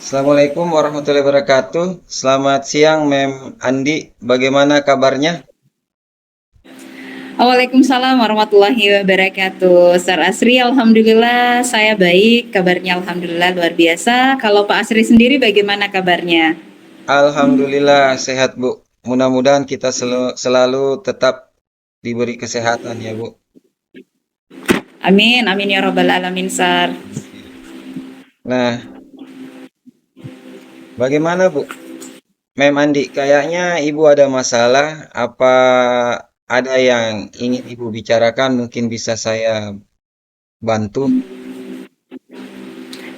Assalamualaikum warahmatullahi wabarakatuh. Selamat siang, Mem Andi. Bagaimana kabarnya? Waalaikumsalam warahmatullahi wabarakatuh. Ustaz Asri, Alhamdulillah saya baik, kabarnya Alhamdulillah luar biasa. Kalau Pak Asri sendiri bagaimana kabarnya? Alhamdulillah sehat, Bu. Mudah-mudahan kita selalu tetap diberi kesehatan ya, Bu. Amin, amin ya robbal alamin, Sar. Nah, bagaimana, Bu? Mem Andi, kayaknya Ibu ada masalah. Apa ada yang ingin Ibu bicarakan? Mungkin bisa saya bantu.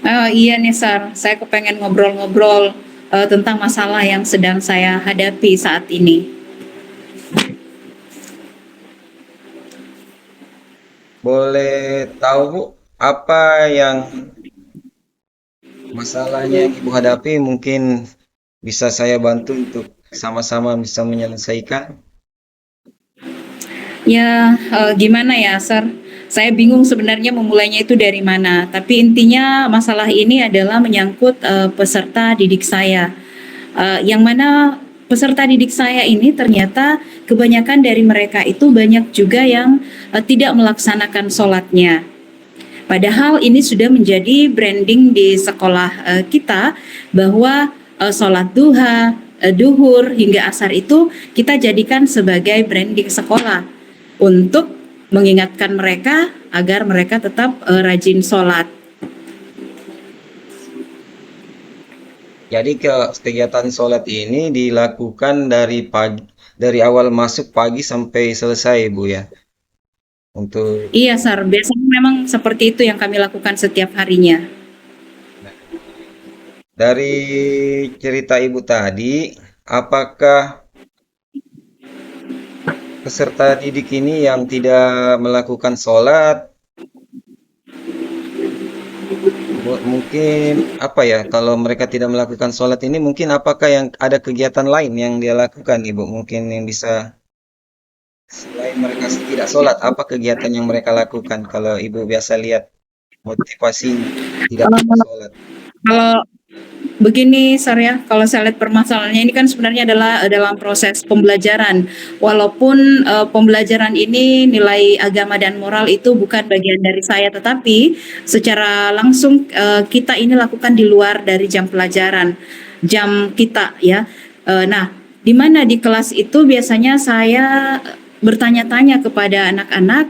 Oh, iya nih, Sar, saya kepengen ngobrol-ngobrol tentang masalah yang sedang saya hadapi saat ini. Boleh tahu, Bu, apa yang masalahnya yang Ibu hadapi? Mungkin bisa saya bantu untuk sama-sama bisa menyelesaikan. Ya, gimana ya, Sar? Saya bingung sebenarnya memulainya itu dari mana. Tapi intinya masalah ini adalah menyangkut peserta didik saya. Yang mana peserta didik saya ini ternyata kebanyakan dari mereka itu banyak juga yang tidak melaksanakan sholatnya. Padahal ini sudah menjadi branding di sekolah kita bahwa sholat duha, duhur hingga asar itu kita jadikan sebagai branding sekolah untuk mengingatkan mereka agar mereka tetap rajin sholat. Jadi kegiatan sholat ini dilakukan dari pagi, dari awal masuk pagi sampai selesai, Bu ya. Untuk Iya, Sar, biasanya memang seperti itu yang kami lakukan setiap harinya. dari cerita Ibu tadi, apakah peserta didik ini yang tidak melakukan sholat, mungkin apa ya? Kalau mereka tidak melakukan sholat ini, mungkin apakah yang ada kegiatan lain yang dia lakukan, Ibu? Mungkin yang bisa selain mereka tidak sholat, apa kegiatan yang mereka lakukan? Kalau ibu biasa lihat motivasi tidak Uh, sholat. Kalau begini, Sar, ya, kalau saya lihat permasalahannya ini kan sebenarnya adalah dalam proses pembelajaran. Walaupun pembelajaran ini nilai agama dan moral itu bukan bagian dari saya, tetapi secara langsung kita ini lakukan di luar dari jam pelajaran, jam kita ya. Nah, di mana di kelas itu biasanya saya bertanya-tanya kepada anak-anak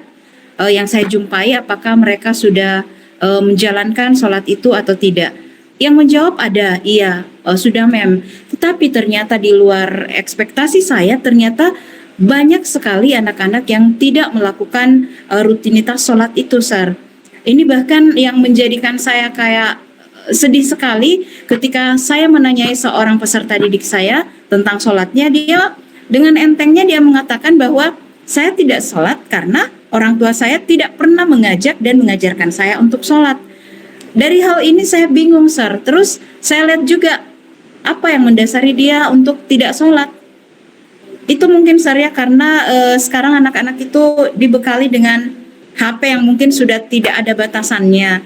yang saya jumpai apakah mereka sudah menjalankan sholat itu atau tidak. Yang menjawab ada, iya, sudah mem. Tetapi ternyata di luar ekspektasi saya, ternyata banyak sekali anak-anak yang tidak melakukan rutinitas sholat itu, Sar. Ini bahkan yang menjadikan saya kayak sedih sekali ketika saya menanyai seorang peserta didik saya tentang sholatnya, dia dengan entengnya dia mengatakan bahwa saya tidak sholat karena orang tua saya tidak pernah mengajak dan mengajarkan saya untuk sholat. Dari hal ini saya bingung, Sir. Terus saya lihat juga apa yang mendasari dia untuk tidak sholat. Itu mungkin, Sir, ya, karena sekarang anak-anak itu dibekali dengan HP yang mungkin sudah tidak ada batasannya.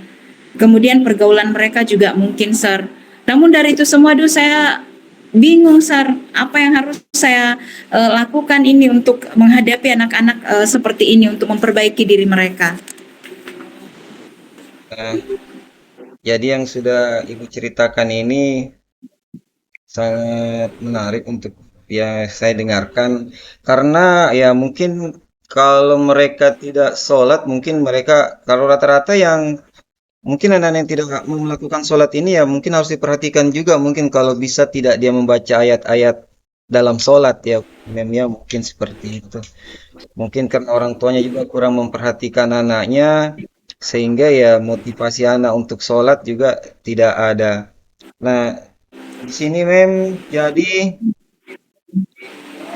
Kemudian pergaulan mereka juga mungkin, Sir. Namun dari itu semua, saya bingung, Sir. Apa yang harus saya lakukan ini untuk menghadapi anak-anak seperti ini, untuk memperbaiki diri mereka. Nah, jadi yang sudah ibu ceritakan ini sangat menarik untuk ya saya dengarkan karena ya mungkin kalau mereka tidak sholat mungkin mereka kalau rata-rata yang mungkin anak-anak yang tidak mau melakukan sholat ini ya mungkin harus diperhatikan juga mungkin kalau bisa tidak dia membaca ayat-ayat dalam sholat ya memangnya mungkin seperti itu. Mungkin karena orang tuanya juga kurang memperhatikan anaknya, sehingga ya motivasi anak untuk sholat juga tidak ada. Nah, di sini jadi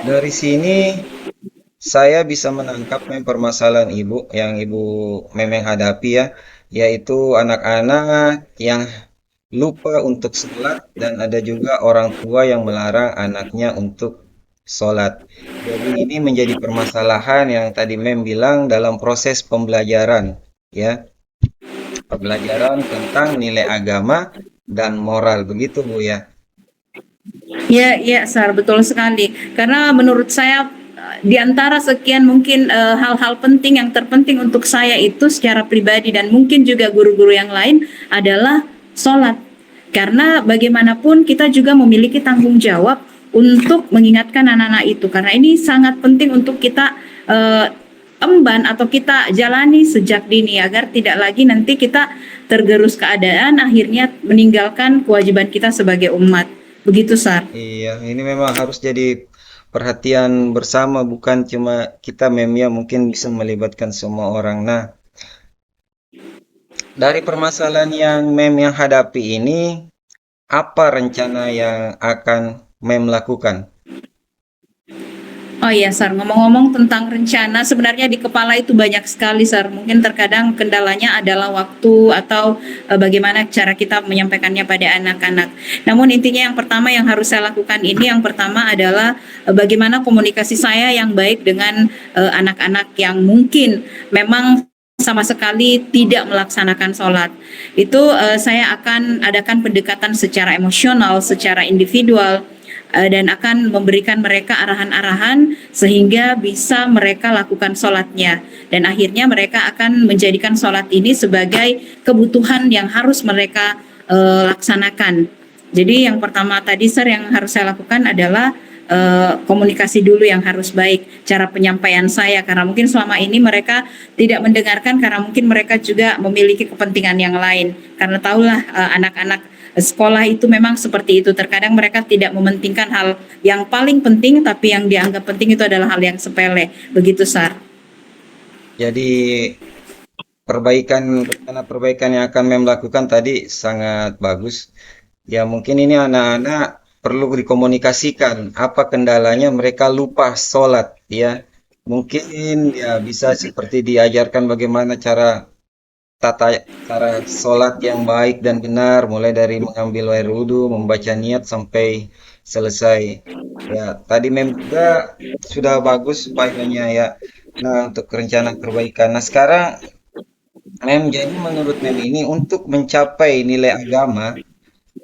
dari sini saya bisa menangkap permasalahan ibu yang ibu memang hadapi ya, yaitu anak-anak yang lupa untuk sholat dan ada juga orang tua yang melarang anaknya untuk sholat. Jadi ini menjadi permasalahan yang tadi bilang dalam proses pembelajaran, ya, pembelajaran tentang nilai agama dan moral, begitu Bu ya. Ya, ya, Sar, betul sekali. Karena menurut saya di antara sekian mungkin hal-hal penting yang terpenting untuk saya itu secara pribadi dan mungkin juga guru-guru yang lain adalah sholat. Karena bagaimanapun kita juga memiliki tanggung jawab untuk mengingatkan anak-anak itu. Karena ini sangat penting untuk kita eh, emban atau kita jalani sejak dini agar tidak lagi nanti kita tergerus keadaan akhirnya meninggalkan kewajiban kita sebagai umat. Begitu, Sar. Iya, ini memang harus jadi perhatian bersama, bukan cuma kita mem ya, mungkin bisa melibatkan semua orang. Nah, dari permasalahan yang mem yang hadapi ini, apa rencana yang akan mem lakukan? Oh iya, Sar. Ngomong-ngomong tentang rencana, sebenarnya di kepala itu banyak sekali, Sar. Mungkin terkadang kendalanya adalah waktu atau bagaimana cara kita menyampaikannya pada anak-anak. Namun intinya yang pertama yang harus saya lakukan ini, yang pertama adalah bagaimana komunikasi saya yang baik dengan anak-anak yang mungkin memang sama sekali tidak melaksanakan sholat. Itu saya akan adakan pendekatan secara emosional, secara individual, dan akan memberikan mereka arahan-arahan sehingga bisa mereka lakukan sholatnya dan akhirnya mereka akan menjadikan sholat ini sebagai kebutuhan yang harus mereka laksanakan. Jadi yang pertama tadi Sir yang harus saya lakukan adalah komunikasi dulu yang harus baik, cara penyampaian saya karena mungkin selama ini mereka tidak mendengarkan karena mungkin mereka juga memiliki kepentingan yang lain karena tahulah anak-anak sekolah itu memang seperti itu. Terkadang mereka tidak mementingkan hal yang paling penting, tapi yang dianggap penting itu adalah hal yang sepele. Begitu, Sar. Jadi rencana perbaikan yang akan mem lakukan tadi sangat bagus. Ya mungkin ini anak-anak perlu dikomunikasikan apa kendalanya mereka lupa sholat ya. Mungkin ya bisa seperti diajarkan bagaimana tata cara sholat yang baik dan benar, mulai dari mengambil air wudhu, membaca niat sampai selesai. Ya, tadi mem juga sudah bagus upayanya ya. Nah, untuk rencana perbaikan. Nah, sekarang mem jadi menurut mem ini untuk mencapai nilai agama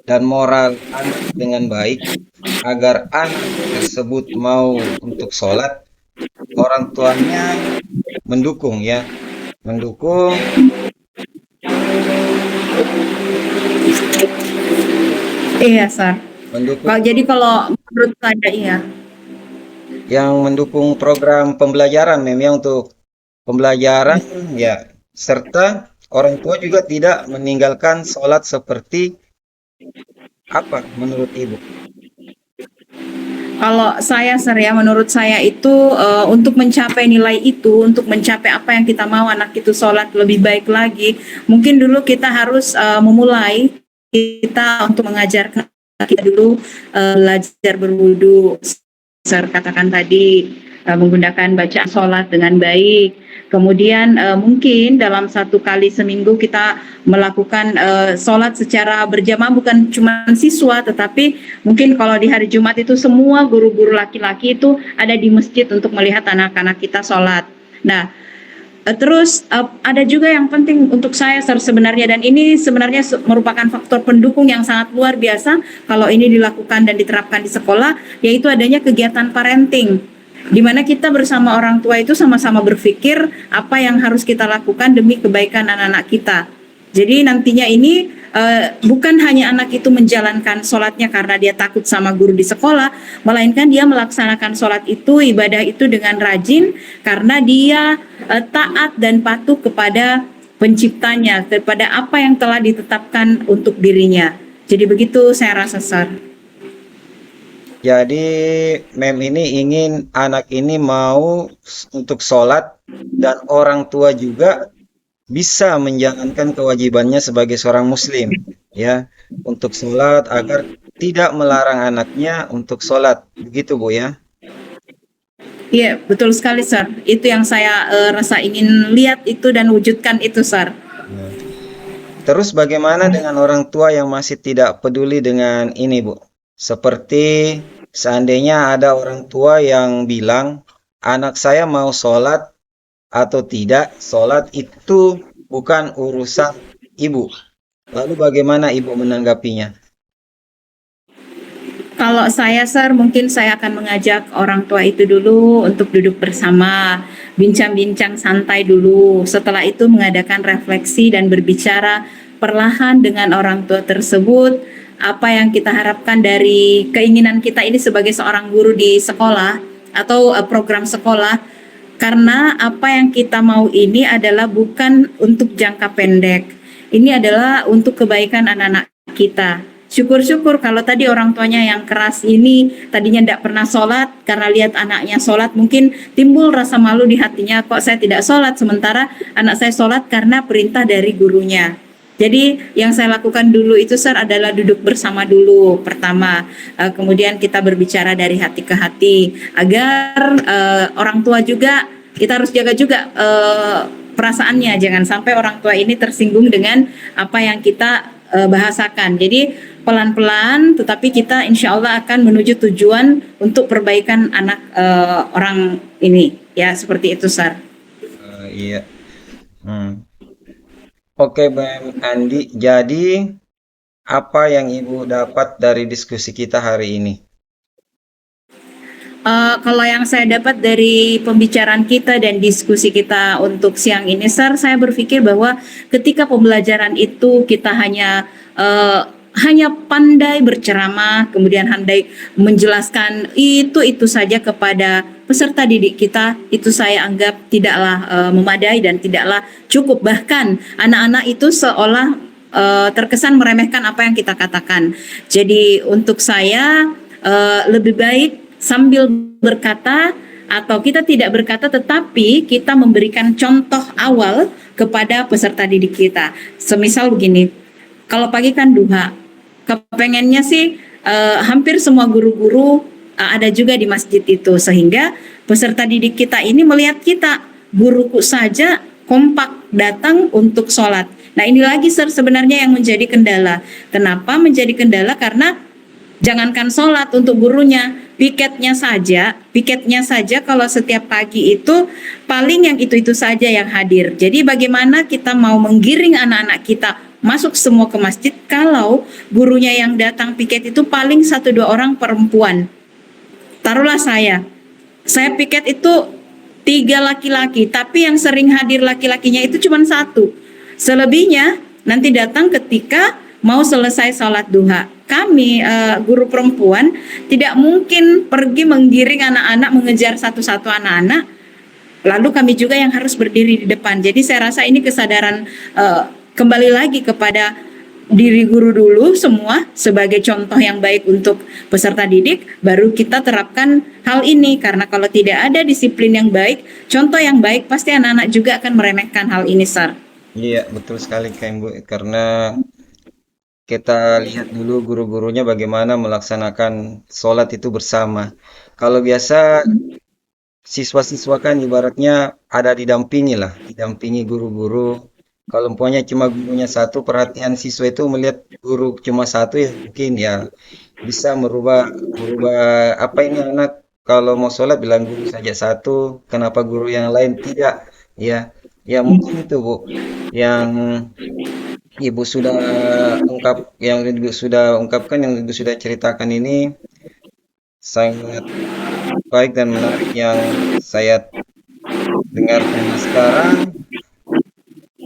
dan moral anak dengan baik, agar anak tersebut mau untuk sholat, orang tuanya mendukung ya, mendukung, Iya, Sar. mendukung Jadi kalau menurut saya iya. yang mendukung program pembelajaran memang untuk pembelajaran ya, serta orang tua juga tidak meninggalkan sholat seperti apa menurut ibu? Kalau saya Sar ya, menurut saya itu untuk mencapai nilai itu, untuk mencapai apa yang kita mau anak itu sholat lebih baik lagi, mungkin dulu kita harus memulai kita untuk mengajarkan kita dulu belajar berwudu, katakan tadi menggunakan bacaan sholat dengan baik. Kemudian mungkin dalam satu kali seminggu kita melakukan sholat secara berjamaah bukan cuma siswa, tetapi mungkin kalau di hari Jumat itu semua guru-guru laki-laki itu ada di masjid untuk melihat anak-anak kita sholat. Nah, terus ada juga yang penting untuk saya sebenarnya dan ini sebenarnya merupakan faktor pendukung yang sangat luar biasa kalau ini dilakukan dan diterapkan di sekolah yaitu adanya kegiatan parenting di mana kita bersama orang tua itu sama-sama berpikir apa yang harus kita lakukan demi kebaikan anak-anak kita. Jadi nantinya ini bukan hanya anak itu menjalankan sholatnya karena dia takut sama guru di sekolah, melainkan dia melaksanakan sholat itu, ibadah itu dengan rajin karena dia taat dan patuh kepada penciptanya, kepada apa yang telah ditetapkan untuk dirinya. Jadi begitu saya rasa, Sar. Jadi mem ini ingin anak ini mau untuk sholat dan orang tua juga bisa menjalankan kewajibannya sebagai seorang muslim ya, untuk sholat agar tidak melarang anaknya untuk sholat, begitu Bu ya. Iya, betul sekali, Sar. Itu yang saya rasa ingin lihat itu dan wujudkan itu, Sar. Nah, terus bagaimana dengan orang tua yang masih tidak peduli dengan ini Bu? Seperti seandainya ada orang tua yang bilang anak saya mau sholat atau tidak, sholat itu bukan urusan ibu. Lalu bagaimana Ibu menanggapinya? Kalau saya, Sir, mungkin saya akan mengajak orang tua itu dulu untuk duduk bersama, bincang-bincang santai dulu. Setelah itu mengadakan refleksi dan berbicara perlahan dengan orang tua tersebut, apa yang kita harapkan dari keinginan kita ini sebagai seorang guru di sekolah atau program sekolah, karena apa yang kita mau ini adalah bukan untuk jangka pendek. Ini adalah untuk kebaikan anak-anak kita. Syukur-syukur kalau tadi orang tuanya yang keras ini tadinya tidak pernah sholat, karena lihat anaknya sholat mungkin timbul rasa malu di hatinya, kok saya tidak sholat sementara anak saya sholat karena perintah dari gurunya. Jadi yang saya lakukan dulu itu, Sir, adalah duduk bersama dulu pertama. Kemudian kita berbicara dari hati ke hati agar orang tua juga, kita harus jaga juga perasaannya, jangan sampai orang tua ini tersinggung dengan apa yang kita bahasakan. Jadi pelan-pelan tetapi kita insya Allah akan menuju tujuan untuk perbaikan anak orang ini, ya seperti itu, Sar. Iya. Hmm. Oke, Bang Andi. Jadi, apa yang Ibu dapat dari diskusi kita hari ini? Kalau yang saya dapat dari pembicaraan kita dan diskusi kita untuk siang ini, Sir, saya berpikir bahwa ketika pembelajaran itu kita hanya pandai berceramah, kemudian pandai menjelaskan itu saja kepada peserta didik kita, itu saya anggap tidaklah memadai dan tidaklah cukup. Bahkan anak-anak itu seolah terkesan meremehkan apa yang kita katakan. Jadi untuk saya lebih baik sambil berkata atau kita tidak berkata tetapi kita memberikan contoh awal kepada peserta didik kita. Semisal begini, kalau pagi kan duha, kepengennya sih hampir semua guru-guru ada juga di masjid itu, sehingga peserta didik kita ini melihat kita, guruku saja kompak datang untuk sholat. Nah ini lagi sebenarnya yang menjadi kendala. Kenapa menjadi kendala? Karena jangankan sholat untuk gurunya, piketnya saja kalau setiap pagi itu paling yang itu saja yang hadir. Jadi bagaimana kita mau menggiring anak-anak kita masuk semua ke masjid kalau gurunya yang datang piket itu paling satu dua orang perempuan. Taruhlah saya piket itu 3 laki-laki, tapi yang sering hadir laki-lakinya itu cuma satu. Selebihnya nanti datang ketika mau selesai sholat duha. Kami guru perempuan tidak mungkin pergi menggiring anak-anak, mengejar satu-satu anak-anak, lalu kami juga yang harus berdiri di depan. Jadi saya rasa ini kesadaran kembali lagi kepada diri guru dulu semua sebagai contoh yang baik untuk peserta didik, baru kita terapkan hal ini. Karena kalau tidak ada disiplin yang baik, contoh yang baik, pasti anak-anak juga akan meremehkan hal ini, Sar. Iya, betul sekali, Kak Ibu. Karena kita lihat dulu guru-gurunya bagaimana melaksanakan sholat itu bersama. Kalau biasa siswa-siswa kan ibaratnya ada didampingi lah, didampingi guru-guru. Kalau umpamanya cuma gurunya satu, perhatian siswa itu melihat guru cuma satu ya mungkin ya bisa merubah merubah apa ini anak kalau mau sholat bilang guru saja satu, kenapa guru yang lain tidak? Ya, ya mungkin itu Bu yang Ibu sudah ungkapkan, yang Ibu sudah ceritakan ini sangat baik dan menarik yang saya dengarkan. Nah, sekarang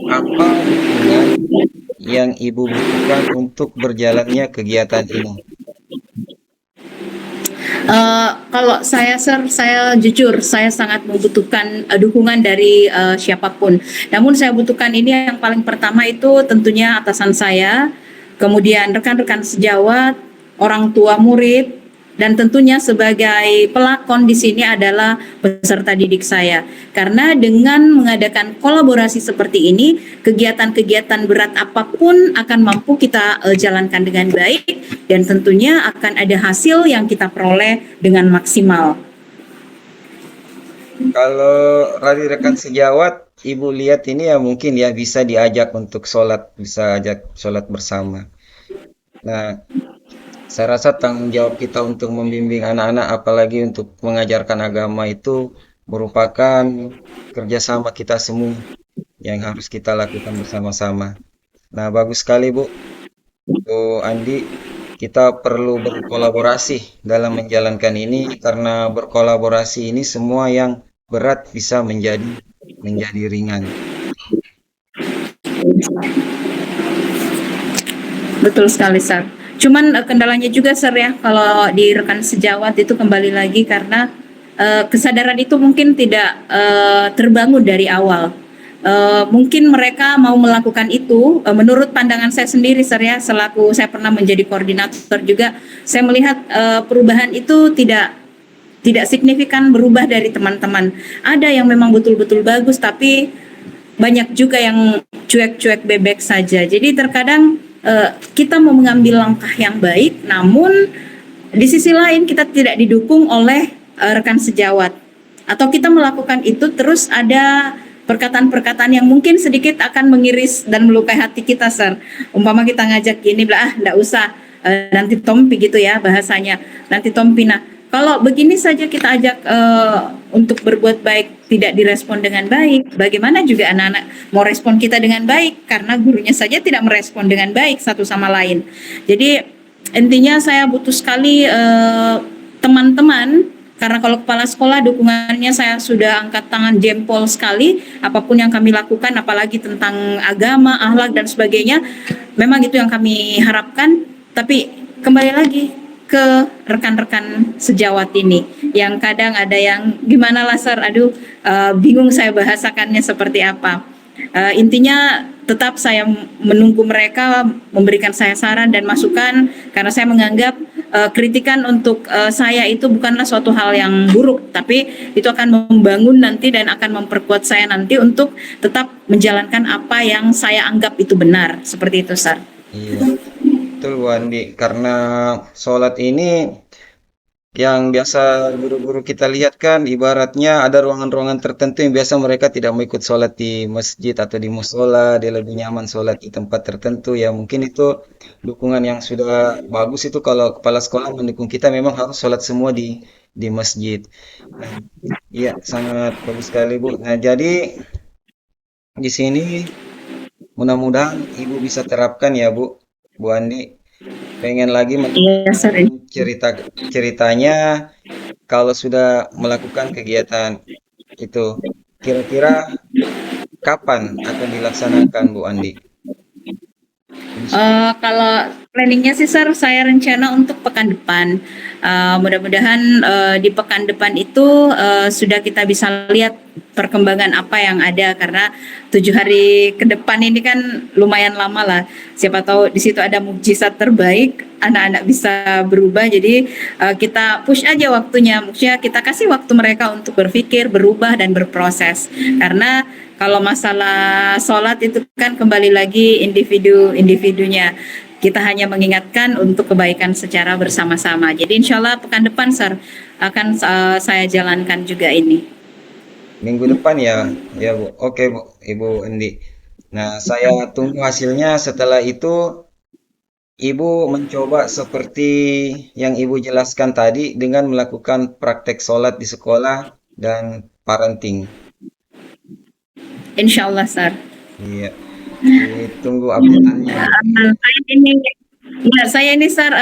apa dukungan yang Ibu butuhkan untuk berjalannya kegiatan ini? Kalau saya, Sir, saya jujur, saya sangat membutuhkan dukungan dari siapapun. Namun saya butuhkan ini yang paling pertama itu tentunya atasan saya, kemudian rekan-rekan sejawat, orang tua murid, dan tentunya sebagai pelakon di sini adalah peserta didik saya. Karena dengan mengadakan kolaborasi seperti ini, kegiatan-kegiatan berat apapun akan mampu kita jalankan dengan baik dan tentunya akan ada hasil yang kita peroleh dengan maksimal. Kalau dari rekan sejawat, Ibu lihat ini ya mungkin ya bisa diajak untuk sholat, bisa ajak sholat bersama. Nah, saya rasa tanggung jawab kita untuk membimbing anak-anak, apalagi untuk mengajarkan agama itu merupakan kerjasama kita semua yang harus kita lakukan bersama-sama. Nah, bagus sekali Bu. Bu Andi, kita perlu berkolaborasi dalam menjalankan ini karena berkolaborasi ini semua yang berat bisa menjadi ringan. Betul sekali, Sar. Cuman kendalanya juga, Sar, ya, kalau di rekan sejawat itu kembali lagi karena kesadaran itu mungkin tidak terbangun dari awal. Mungkin mereka mau melakukan itu, menurut pandangan saya sendiri, Sar, ya, selaku saya pernah menjadi koordinator juga, saya melihat perubahan itu tidak signifikan berubah dari teman-teman. Ada yang memang betul-betul bagus, tapi banyak juga yang cuek-cuek bebek saja. Jadi terkadang kita mau mengambil langkah yang baik, namun di sisi lain kita tidak didukung oleh rekan sejawat. Atau kita melakukan itu terus ada perkataan-perkataan yang mungkin sedikit akan mengiris dan melukai hati kita, Sir. Umpama kita ngajak gini, enggak usah, nanti tompi gitu ya bahasanya, nanti tompi. Nah, kalau begini saja kita ajak untuk berbuat baik tidak direspon dengan baik, bagaimana juga anak-anak mau respon kita dengan baik karena gurunya saja tidak merespon dengan baik satu sama lain. Jadi intinya saya butuh sekali teman-teman, karena kalau kepala sekolah dukungannya saya sudah angkat tangan jempol sekali, apapun yang kami lakukan apalagi tentang agama, akhlak dan sebagainya, memang itu yang kami harapkan. Tapi kembali lagi ke rekan-rekan sejawat ini yang kadang ada yang gimana lah, Sir, aduh, bingung saya bahasakannya seperti apa. Intinya tetap saya menunggu mereka memberikan saya saran dan masukan karena saya menganggap kritikan untuk saya itu bukanlah suatu hal yang buruk, tapi itu akan membangun nanti dan akan memperkuat saya nanti untuk tetap menjalankan apa yang saya anggap itu benar. Seperti itu, Sar. Iya, betul Bu Andi. Karena sholat ini yang biasa guru-guru kita lihat kan ibaratnya ada ruangan-ruangan tertentu yang biasa mereka tidak mau ikut sholat di masjid atau di musola, dia lebih nyaman sholat di tempat tertentu ya mungkin itu dukungan yang sudah bagus itu kalau kepala sekolah mendukung kita memang harus sholat semua di masjid. Nah, iya sangat bagus sekali Bu. Nah jadi di sini mudah-mudahan Ibu bisa terapkan ya Bu Andi. Pengen lagi Iya, Sar. mendengarkan ceritanya kalau sudah melakukan kegiatan itu. Kira-kira kapan akan dilaksanakan Bu Andi? Kalau planningnya sih, Sir, saya rencana untuk pekan depan. Mudah-mudahan di pekan depan itu sudah kita bisa lihat perkembangan apa yang ada karena 7 hari ke depan ini kan lumayan lama lah. Siapa tahu di situ ada mukjizat terbaik, anak-anak bisa berubah. Jadi kita push aja waktunya. Maksudnya kita kasih waktu mereka untuk berpikir, berubah dan berproses. Karena kalau masalah sholat itu kan kembali lagi individu-individunya. Kita hanya mengingatkan untuk kebaikan secara bersama-sama. Jadi insya Allah pekan depan, Sir, akan saya jalankan juga ini. Minggu depan ya, ya Bu. Oke Bu, Ibu Andi. Nah, saya tunggu hasilnya. Setelah itu, Ibu mencoba seperti yang Ibu jelaskan tadi dengan melakukan praktek sholat di sekolah dan parenting. Insya Allah, Sir. Iya, ditunggu update-annya Bu. Saya ini, ya, saya ini, Sir,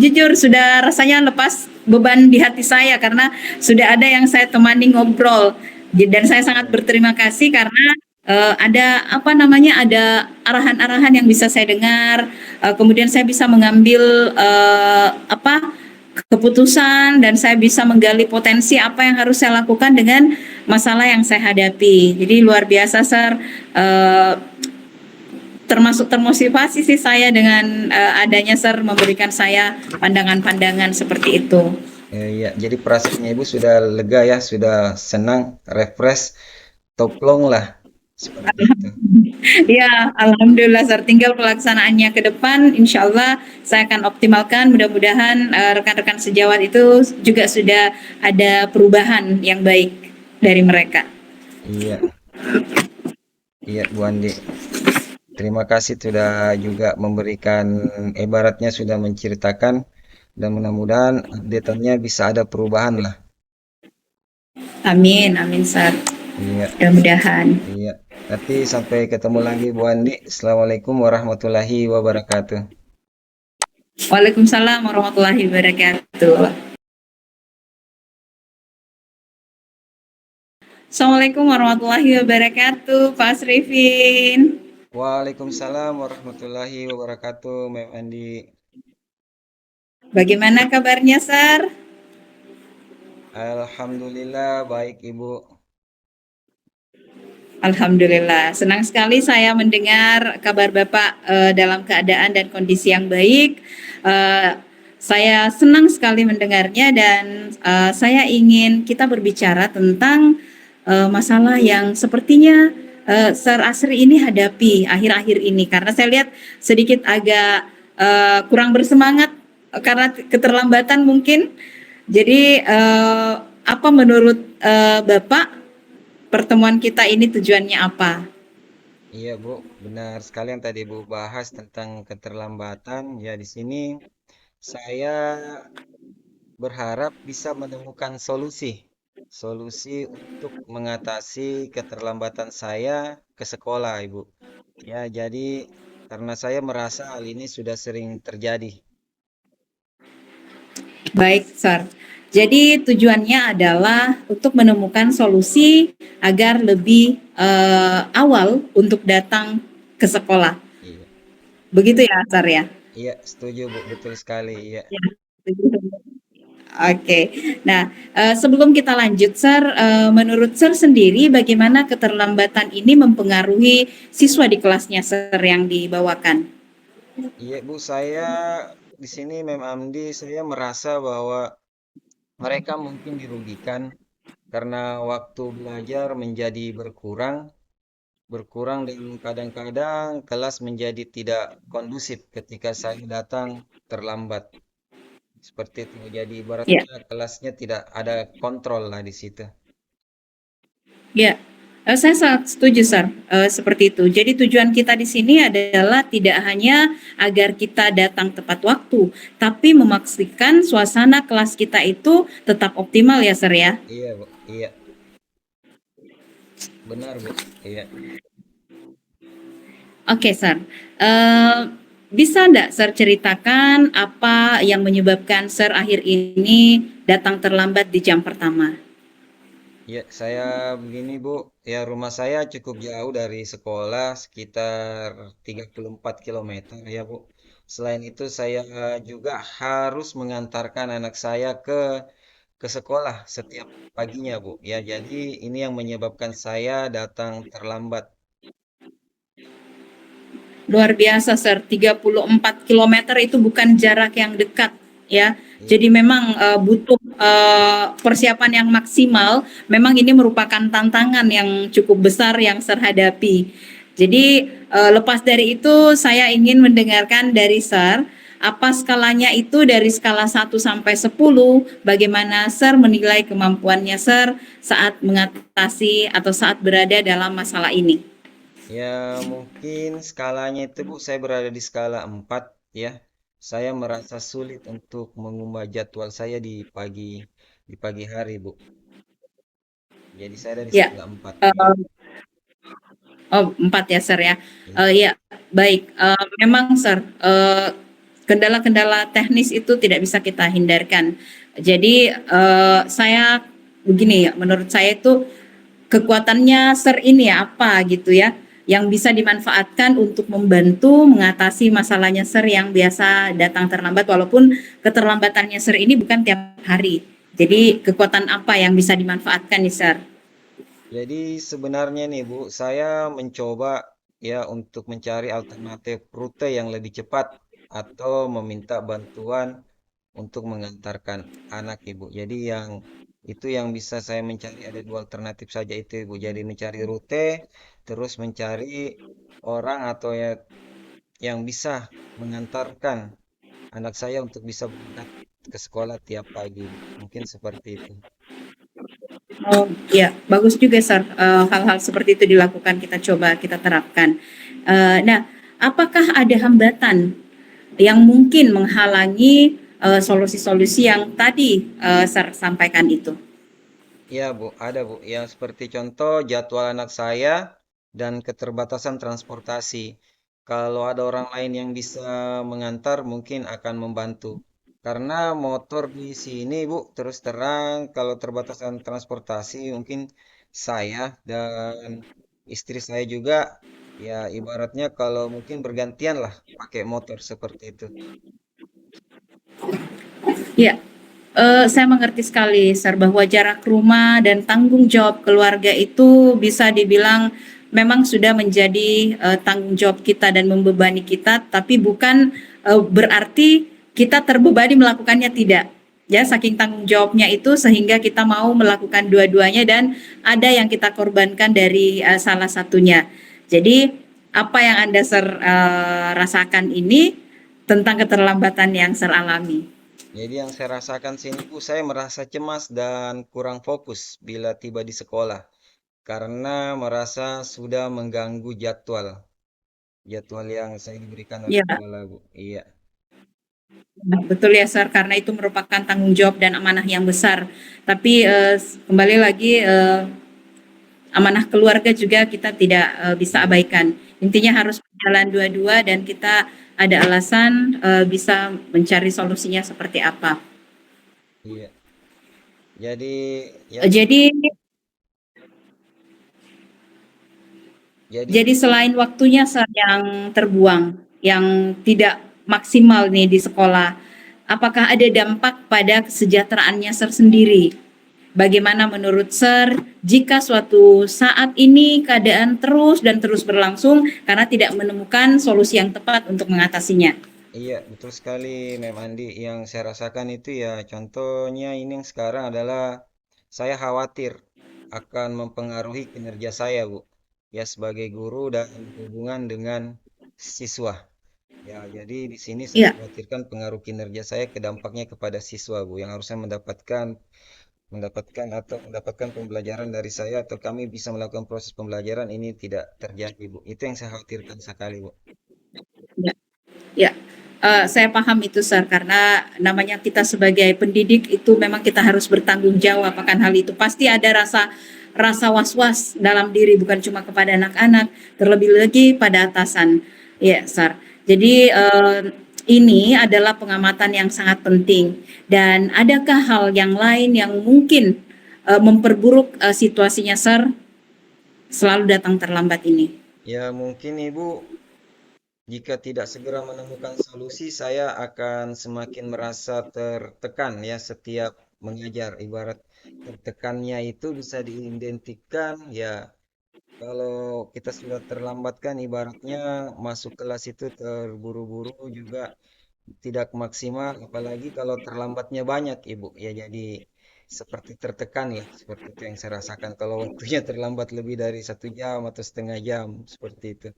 jujur sudah rasanya lepas beban di hati saya karena sudah ada yang saya temani ngobrol. Dan saya sangat berterima kasih karena ada apa namanya, ada arahan-arahan yang bisa saya dengar. Kemudian saya bisa mengambil apa keputusan dan saya bisa menggali potensi apa yang harus saya lakukan dengan masalah yang saya hadapi. Jadi luar biasa, Sir. Eh, Termasuk termotivasi sih saya dengan adanya Sir memberikan saya pandangan-pandangan seperti itu. Iya, jadi perasaannya Ibu sudah lega ya, sudah senang, refresh, toplong lah, seperti itu. Ya, alhamdulillah, Sir. Tinggal pelaksanaannya ke depan, insya Allah saya akan optimalkan. Mudah-mudahan rekan-rekan sejawat itu juga sudah ada perubahan yang baik dari mereka. Iya, iya Bu Andi. Terima kasih sudah juga memberikan, ibaratnya sudah menceritakan, dan mudah-mudahan update-nya bisa ada perubahan lah. Amin, amin, Sir. Iya, Mudah-mudahan. iya. Nanti sampai ketemu lagi Bu Andi. Assalamualaikum warahmatullahi wabarakatuh. Waalaikumsalam warahmatullahi wabarakatuh. Assalamualaikum warahmatullahi wabarakatuh, Pak Srifin. Waalaikumsalam warahmatullahi wabarakatuh, Mem Andi. Bagaimana kabarnya, Sar? Alhamdulillah baik Ibu. Alhamdulillah, senang sekali saya mendengar kabar Bapak dalam keadaan dan kondisi yang baik. Eh, saya senang sekali mendengarnya dan saya ingin kita berbicara tentang masalah yang sepertinya Sir Asri ini hadapi akhir-akhir ini karena saya lihat sedikit agak kurang bersemangat karena keterlambatan mungkin. Jadi apa menurut Bapak pertemuan kita ini tujuannya apa? Iya Bu, benar sekali yang tadi Bu bahas tentang keterlambatan. Ya di sini saya berharap bisa menemukan solusi. Solusi untuk mengatasi keterlambatan saya ke sekolah, Ibu. Ya, jadi karena saya merasa hal ini sudah sering terjadi. Baik, Sar. Jadi tujuannya adalah untuk menemukan solusi agar lebih awal untuk datang ke sekolah. Iya. Begitu ya, Sar ya? Iya, setuju Bu, betul sekali. Iya. Ya. Oke. Nah, sebelum kita lanjut, Sar, menurut Sar sendiri bagaimana keterlambatan ini mempengaruhi siswa di kelasnya, Sar, yang dibawakan? Iya, Bu, saya di sini Mem Amdi saya merasa bahwa mereka mungkin dirugikan karena waktu belajar menjadi berkurang dan kadang-kadang kelas menjadi tidak kondusif ketika saya datang terlambat. Seperti itu. Jadi Ya. ibaratnya kelasnya tidak ada kontrol lah di situ. Ya, saya sangat setuju, Sar, seperti itu. Jadi tujuan kita di sini adalah tidak hanya agar kita datang tepat waktu, tapi memastikan suasana kelas kita itu tetap optimal ya, Sar ya. Iya, Bu. Iya, benar, Bu. Iya. Oke, Sar. Eh, bisa enggak Sar ceritakan apa yang menyebabkan Sar akhir ini datang terlambat di jam pertama? Ya, saya begini, Bu. Ya, rumah saya cukup jauh dari sekolah, sekitar 34 kilometer ya, Bu. Selain itu, saya juga harus mengantarkan anak saya ke sekolah setiap paginya, Bu. Ya, jadi ini yang menyebabkan saya datang terlambat. Luar biasa, Sir. 34 kilometer itu bukan jarak yang dekat, ya. Iya, Jadi memang butuh persiapan yang maksimal. Memang ini merupakan tantangan yang cukup besar yang Sir hadapi. Jadi lepas dari itu saya ingin mendengarkan dari Sir apa skalanya itu dari skala 1 sampai 10, bagaimana Sir menilai kemampuannya Sir saat mengatasi atau saat berada dalam masalah ini. ya mungkin skalanya itu, Bu, saya berada di skala 4 ya. Saya merasa sulit untuk mengubah jadwal saya di pagi hari, Bu. Jadi saya dari Ya, skala 4. Iya. uh, oh, 4 ya, Sir, ya. Iya. Ya, baik. Memang, Sir, kendala-kendala teknis itu tidak bisa kita hindarkan. Jadi, saya begini ya, menurut saya itu kekuatannya Sir ini ya, apa gitu ya, yang bisa dimanfaatkan untuk membantu mengatasi masalahnya Sir yang biasa datang terlambat, walaupun keterlambatannya Sir ini bukan tiap hari. Jadi, kekuatan apa yang bisa dimanfaatkan nih, Sir? Jadi sebenarnya nih, Bu, saya mencoba ya untuk mencari alternatif rute yang lebih cepat atau meminta bantuan untuk mengantarkan anak, Ibu. Jadi yang bisa saya mencari ada dua alternatif saja itu, Ibu. Jadi mencari rute, terus mencari orang atau ya yang bisa mengantarkan anak saya untuk bisa berangkat ke sekolah tiap pagi, Bu. Mungkin seperti itu. Oh, ya, bagus juga, Sar. Hal-hal seperti itu dilakukan, kita coba kita terapkan. Nah, apakah ada hambatan yang mungkin menghalangi solusi-solusi yang tadi Sar sampaikan itu? Ya, Bu, ada, Bu. Ya, seperti contoh jadwal anak saya dan keterbatasan transportasi. Kalau ada orang lain yang bisa mengantar, mungkin akan membantu. Karena motor di sini, Bu, terus terang, kalau terbatasan transportasi, mungkin saya dan istri saya juga, ya ibaratnya kalau mungkin bergantian lah pakai motor seperti itu. Ya, saya mengerti sekali, Sir, bahwa jarak rumah dan tanggung jawab keluarga itu bisa dibilang memang sudah menjadi tanggung jawab kita dan membebani kita, tapi bukan berarti kita terbebani melakukannya, tidak. Ya, saking tanggung jawabnya itu sehingga kita mau melakukan dua-duanya dan ada yang kita korbankan dari salah satunya. Jadi, apa yang Anda Sir rasakan ini tentang keterlambatan yang Sir alami. Jadi yang saya rasakan sini, Bu, saya merasa cemas dan kurang fokus bila tiba di sekolah. Karena merasa sudah mengganggu jadwal. Jadwal yang saya diberikan oleh Ya, sekolah, Bu. Iya, betul ya, Sir, karena itu merupakan tanggung jawab dan amanah yang besar. Tapi kembali lagi amanah keluarga juga kita tidak bisa iya, abaikan. Intinya harus berjalan dua-dua dan kita ada alasan bisa mencari solusinya seperti apa. iya. Jadi, ya, Jadi jadi, jadi selain waktunya Sir, yang terbuang, yang tidak maksimal nih di sekolah, apakah ada dampak pada kesejahteraannya Sir sendiri? Bagaimana menurut Sir jika suatu saat ini keadaan terus dan terus berlangsung karena tidak menemukan solusi yang tepat untuk mengatasinya? iya, betul sekali, Mem Andi. Yang saya rasakan itu ya, contohnya ini yang sekarang adalah saya khawatir akan mempengaruhi kinerja saya, Bu. Ya, sebagai guru dan hubungan dengan siswa. Ya, jadi di sini saya Iya, khawatirkan pengaruh kinerja saya ke dampaknya kepada siswa, Bu, yang harusnya mendapatkan mendapatkan pembelajaran dari saya atau kami bisa melakukan proses pembelajaran ini tidak terjadi, Bu. Itu yang saya khawatirkan sekali, Bu. ya, ya. Saya paham itu, Sir, karena namanya kita sebagai pendidik itu memang kita harus bertanggung jawab akan hal itu. Pasti ada rasa rasa was-was dalam diri, bukan cuma kepada anak-anak, terlebih lagi pada atasan. Ya, Sir. Jadi ini adalah pengamatan yang sangat penting. Dan adakah hal yang lain yang mungkin memperburuk situasinya, Sir, selalu datang terlambat ini? Ya, mungkin Ibu jika tidak segera menemukan solusi, saya akan semakin merasa tertekan ya setiap mengajar. Ibarat tertekannya itu bisa diidentikan ya kalau kita sudah terlambat kan ibaratnya masuk kelas itu terburu-buru juga tidak maksimal, apalagi kalau terlambatnya banyak, Ibu. Ya jadi seperti tertekan ya, seperti itu yang saya rasakan. Kalau waktunya terlambat lebih dari 1 jam atau setengah jam, seperti itu.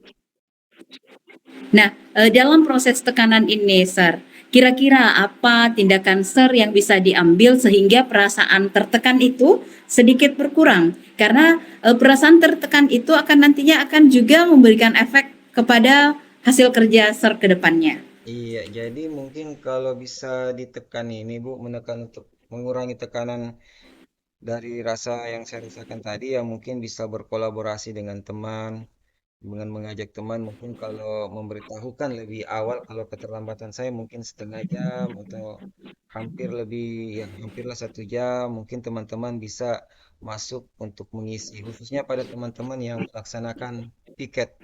Nah, dalam proses tekanan ini, Sir, kira-kira apa tindakan Sir yang bisa diambil sehingga perasaan tertekan itu sedikit berkurang? Karena perasaan tertekan itu akan nantinya akan juga memberikan efek kepada hasil kerja Sir ke depannya. Iya, jadi mungkin kalau bisa ditekan ini, Bu, menekan untuk mengurangi tekanan dari rasa yang saya rasakan tadi, ya mungkin bisa berkolaborasi dengan teman, dengan mengajak teman mungkin kalau memberitahukan lebih awal kalau keterlambatan saya mungkin setengah jam atau hampir lebih ya hampirlah 1 jam mungkin teman-teman bisa masuk untuk mengisi khususnya pada teman-teman yang melaksanakan piket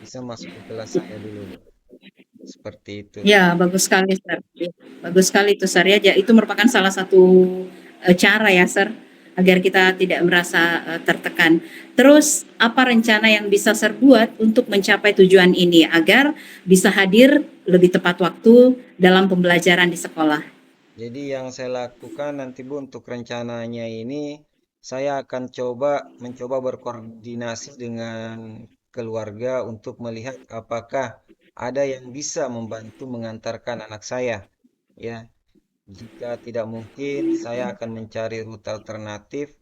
bisa masuk ke kelas saya dulu Bu. Seperti itu. Ya, bagus sekali, Sir. Ya, bagus sekali itu, Sir. Ya, itu merupakan salah satu cara ya, Sir, agar kita tidak merasa tertekan. Terus, apa rencana yang bisa Sir buat untuk mencapai tujuan ini agar bisa hadir lebih tepat waktu dalam pembelajaran di sekolah? Jadi yang saya lakukan nanti Bu untuk rencananya ini saya akan mencoba berkoordinasi dengan keluarga untuk melihat apakah ada yang bisa membantu mengantarkan anak saya. Ya, jika tidak mungkin saya akan mencari rute alternatif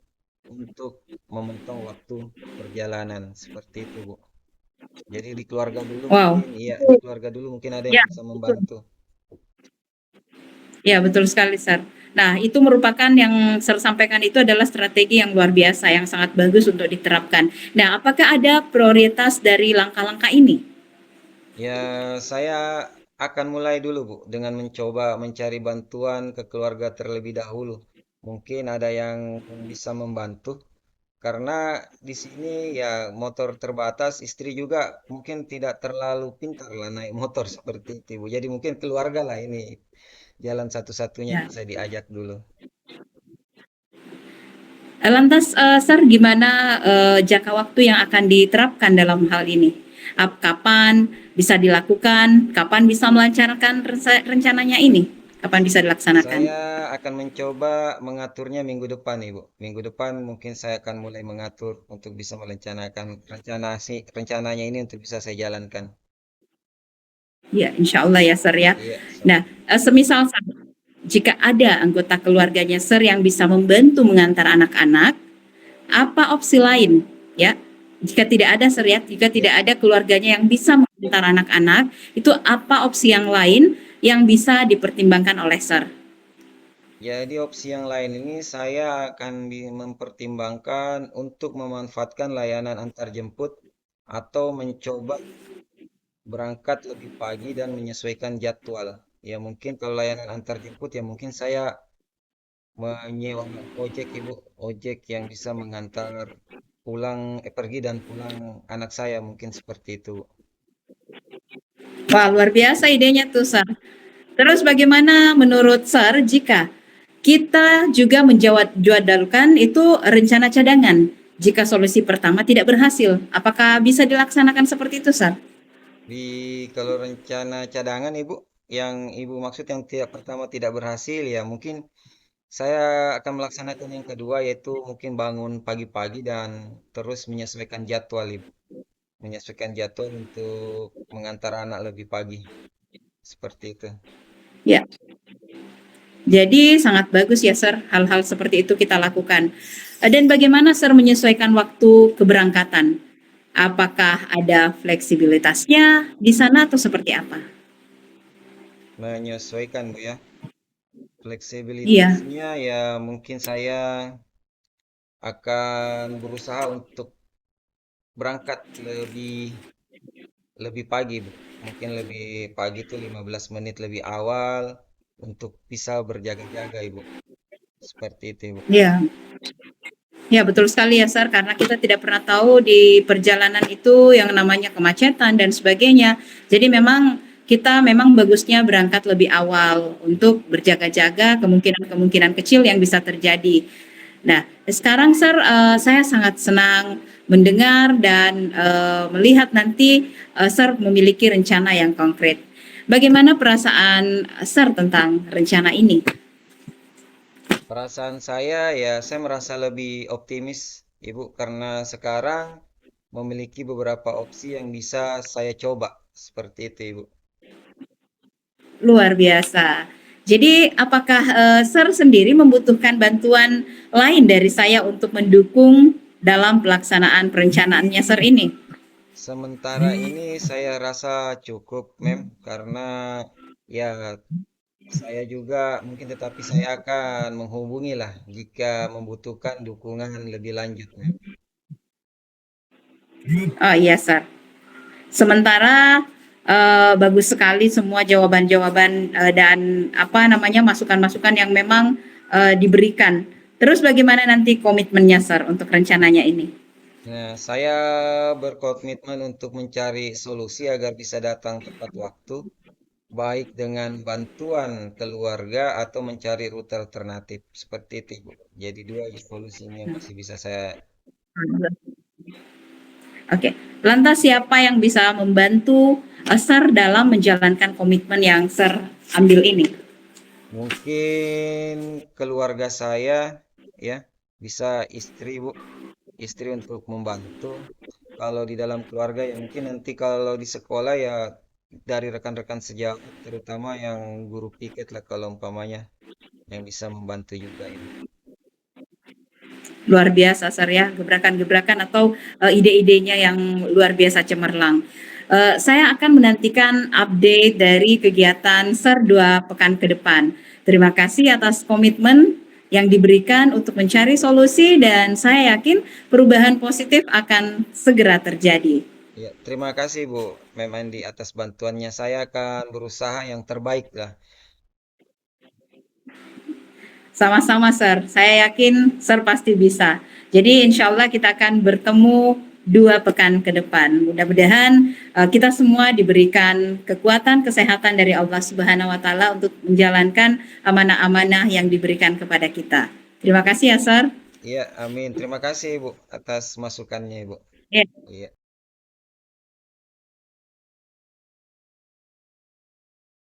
untuk memotong waktu perjalanan. Seperti itu, Bu. Jadi di keluarga dulu Wow. mungkin, iya, di keluarga dulu mungkin ada yang Ya, bisa betul. membantu. Ya, betul sekali, Sir. Nah, itu merupakan yang Sir sampaikan itu adalah strategi yang luar biasa, yang sangat bagus untuk diterapkan. Nah, apakah ada prioritas dari langkah-langkah ini? Ya, saya akan mulai dulu, Bu, dengan mencoba mencari bantuan ke keluarga terlebih dahulu. Mungkin ada yang bisa membantu, karena di sini ya motor terbatas, istri juga mungkin tidak terlalu pintar lah naik motor seperti itu, Bu. Jadi mungkin keluarga lah ini jalan satu-satunya Ya. bisa diajak dulu. Lantas, Sir, gimana jangka waktu yang akan diterapkan dalam hal ini? Kapan bisa dilakukan? Kapan bisa melancarkan rencananya ini? Kapan bisa dilaksanakan? Saya akan mencoba mengaturnya minggu depan, Ibu. Minggu depan mungkin saya akan mulai mengatur untuk bisa merencanakan rencananya ini untuk bisa saya jalankan. Ya, insya Allah ya, Sir ya. Iya, Nah, semisal Sir, jika ada anggota keluarganya Sir yang bisa membantu mengantar anak-anak, apa opsi lain ya? Jika tidak ada Sir ya, jika ya. tidak ada keluarganya yang bisa mengantar anak-anak, itu apa opsi yang lain yang bisa dipertimbangkan oleh Sir? Jadi opsi yang lain ini saya akan mempertimbangkan untuk memanfaatkan layanan antar jemput atau mencoba berangkat lebih pagi dan menyesuaikan jadwal. Ya mungkin kalau layanan antar jemput ya mungkin saya menyewa ojek Ibu, ojek yang bisa mengantar pergi dan pulang anak saya mungkin seperti itu. Wah, luar biasa idenya tuh, Sir. Terus bagaimana menurut Sir jika kita juga menjadwalkan itu rencana cadangan jika solusi pertama tidak berhasil? Apakah bisa dilaksanakan seperti itu, Sir? Di kalau rencana cadangan Ibu, yang Ibu maksud yang tidak pertama tidak berhasil ya mungkin saya akan melaksanakan yang kedua yaitu mungkin bangun pagi-pagi dan terus menyesuaikan jadwal Ibu. Menyesuaikan jadwal untuk mengantar anak lebih pagi. Seperti itu. Ya, jadi sangat bagus ya, Sir, hal-hal seperti itu kita lakukan. Dan bagaimana, Sir, menyesuaikan waktu keberangkatan? Apakah ada fleksibilitasnya di sana atau seperti apa? Menyesuaikan Bu ya. Iya, Fleksibilitasnya ya mungkin saya akan berusaha untuk berangkat lebih lebih pagi, Bu. Mungkin lebih pagi itu 15 menit lebih awal untuk bisa berjaga-jaga, Ibu. Seperti itu, Ibu. iya. Ya, betul sekali ya, Sar, karena kita tidak pernah tahu di perjalanan itu yang namanya kemacetan dan sebagainya. Jadi memang kita memang bagusnya berangkat lebih awal untuk berjaga-jaga kemungkinan-kemungkinan kecil yang bisa terjadi. Nah, sekarang Sir, saya sangat senang mendengar dan melihat nanti Sir memiliki rencana yang konkret. Bagaimana perasaan Sir tentang rencana ini? Perasaan saya merasa lebih optimis, Ibu, karena sekarang memiliki beberapa opsi yang bisa saya coba. Seperti itu, Ibu. Luar biasa. Jadi, apakah Sir sendiri membutuhkan bantuan lain dari saya untuk mendukung dalam pelaksanaan perencanaannya Sir ini? Sementara ini saya rasa cukup, Mem, karena ya saya juga mungkin tetapi saya akan menghubungi lah jika membutuhkan dukungan lebih lanjut, Mem. Oh iya, Sir. Sementara bagus sekali semua jawaban-jawaban dan apa namanya masukan-masukan yang memang diberikan. Terus bagaimana nanti komitmennya, Sir, untuk rencananya ini? Nah, saya berkomitmen untuk mencari solusi agar bisa datang tepat waktu, baik dengan bantuan keluarga atau mencari rute alternatif. Seperti itu, Bu. Jadi dua solusi ini yang masih bisa saya. Oke, lantas siapa yang bisa membantu Sir dalam menjalankan komitmen yang Sir ambil ini? Mungkin keluarga saya ya bisa istri, Bu. Istri untuk membantu. Kalau di dalam keluarga ya mungkin nanti kalau di sekolah ya dari rekan-rekan sejawat terutama yang guru piket lah kalau umpamanya yang bisa membantu juga ini. Luar biasa, Sir ya, gebrakan-gebrakan atau ide-idenya yang luar biasa cemerlang. Saya akan menantikan update dari kegiatan Sir 2 pekan ke depan. Terima kasih atas komitmen yang diberikan untuk mencari solusi dan saya yakin perubahan positif akan segera terjadi. Ya, terima kasih Bu. Memang di atas bantuannya saya akan berusaha yang terbaik lah. Sama-sama, Sir. Saya yakin Sir pasti bisa. Jadi insya Allah kita akan bertemu 2 pekan ke depan. Mudah-mudahan kita semua diberikan kekuatan, kesehatan dari Allah Subhanahu wa Ta'ala untuk menjalankan amanah-amanah yang diberikan kepada kita. Terima kasih ya, Sir. Iya, amin. Terima kasih Bu atas masukannya, Bu. Ya. Iya.